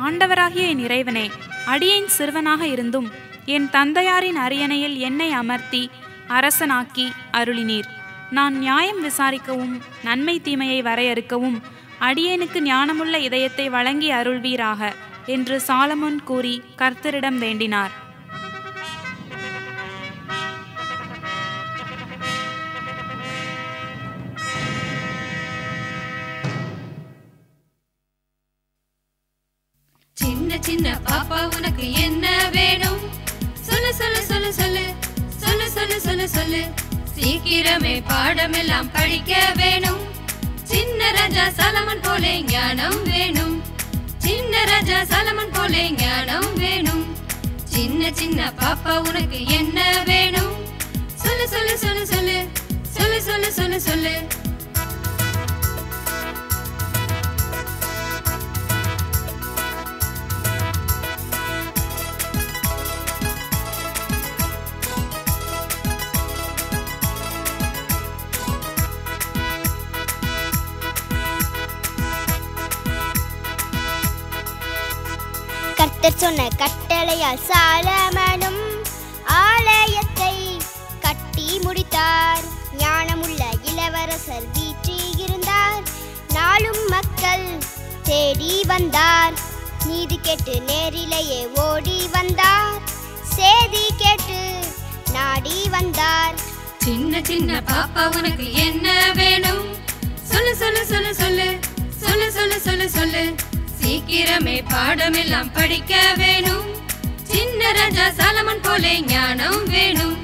ஆண்டவராகிய என் இறைவனே, அடியேன் சிறுவனாக இருந்தும் என் தந்தையாரின் அரியணையில் என்னை அமர்த்தி அரசனாக்கி அருளினீர். நான் நியாயம் விசாரிக்கவும் நன்மை தீமையை வரையறுக்கவும் அடியேனுக்கு ஞானமுள்ள இதயத்தை வழங்கி அருள்வீராக என்று சாலமோன் கூறி கர்த்தரிடம் வேண்டினார். சின்ன சின்ன பாப்பா உனக்கு என்ன வேணும்? சொல்லு சொல்லு சொல்லு சொல்லு சொல்லு சொல்லு சொல்லு சொல்லு. சீக்கிரமே பாடமெல்லாம் படிக்க வேணும். சின்ன ராஜா சாலமன் போலே ஞானம் வேணும். சின்ன ராஜா சாலமன் போலே ஞானம் வேணும். சின்ன சின்ன பாப்பா உனக்கு என்ன வேணும்? சொல்லு சொல்லு சொல்லு சொல்லு சொல்லு சொல்லு சொல்லு சொல்லு. கர்த்தர் சொன்ன கட்டளையால் சாலமனும் ஆலயத்தை கட்டி முடித்தார். ஞானமுள்ள இளவரசர் வீற்றில் இருந்தார். நாளும் மக்கள் தேடி வந்தார். நீதி கேட்டு நேரிலேயே ஓடி வந்தார். செய்தி கேட்டு நாடி வந்தார். சின்ன சின்ன பாப்பா உனக்கு என்ன வேணும்? சொல்லு சொல்லு சொல்லு சொல்லு சொல்லு சொல்லு சொல்லு சொல்லு. சீக்கிரமே பாடமெல்லாம் படிக்க வேணும். சின்ன ராஜா சாலமன் போலே ஞானம் வேணும்.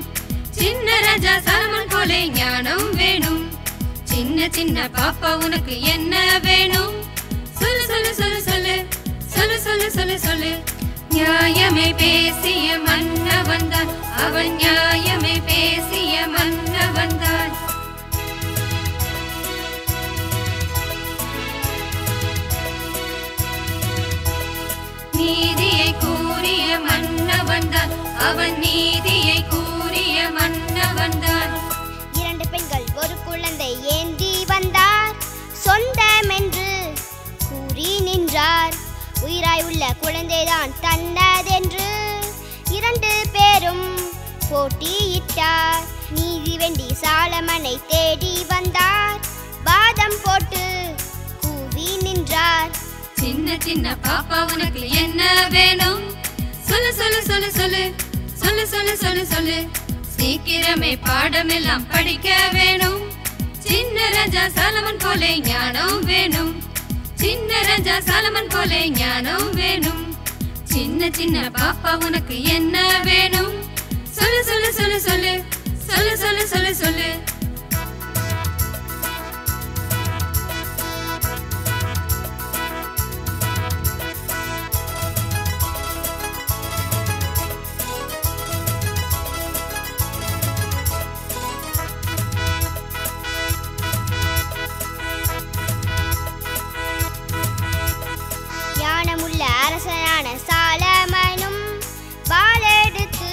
சின்ன ராஜா சாலமன் போலே ஞானம் வேணும். சின்ன சின்ன பாப்பா உனக்கு என்ன வேணும்? சொல்லு சொல்லு சொல்லு சொல்லு சொல்லு சொல்லு சொல்லு சொல்லு. நியாயமே பேசிய மன்னவன் தான் அவன். நியாயமே பேசிய மன்னவன் தான். நீதியை கூறிய மன்னவன் தான் அவன். நீதியை கூறிய மன்னவன் தான். 2 பெண்கள் ஒரு குழந்தை ஏந்தி வந்தார். சொந்தம் என்று கூறி நின்றார். உயிராய் உள்ள குழந்தைதான் தன்னதென்று 2 பேரும் போட்டியிட்டார். நீதி வேண்டி சாலமனை தேடி வந்தார். வாதம் போட்டு கூவி நின்றார். சின்ன சின்ன பாப்பா உனக்கு என்ன வேணும்? சொல்லு சொல்லு சொல்லு சொல்லு சொல்லு சொல்லு சொல்லு சொல்லு. சீக்கிரமே பாடமெல்லாம் படிக்க வேணும். சின்ன ராஜா சாலமன் போலே ஞானம் வேணும். சின்ன ராஜா சாலமன் போலே ஞானம் வேணும். சின்ன சின்ன பாப்பா உனக்கு என்ன வேணும்? சொல்லு சொல்லு சொல்லு சொல்லு சொல்லு சொல்லு சொல்லு சொல்லு. ஞானமுள்ள அரசனான சாலமனும் வாளெடுத்து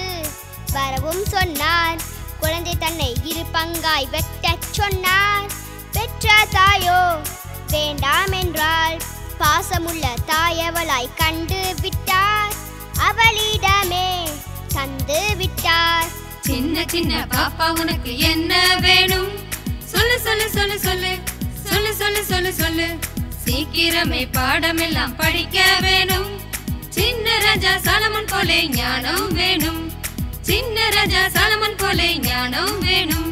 வரவும் சொன்னார். குழந்தை தன்னை 2 பங்காய் வெட்டச் சொன்னார். பெற்ற தாயோ வேண்டாம் என்றால் பாசமுள்ள தாயவளாய் கண்டு விட்டார். அவளிடமே தந்து விட்டார். சின்ன சின்ன பாப்பா உனக்கு என்ன வேணும்? சொல்லு சொல்லு சொல்லு சொல்லு சொல்லு சொல்லு சொல்லு சொல்லு. சீக்கிரமே பாடமெல்லாம் படிக்க வேணும். சின்ன ராஜா சாலமன் போலே ஞானம் வேணும். சின்ன ராஜா சாலமன் போலே ஞானம் வேணும்.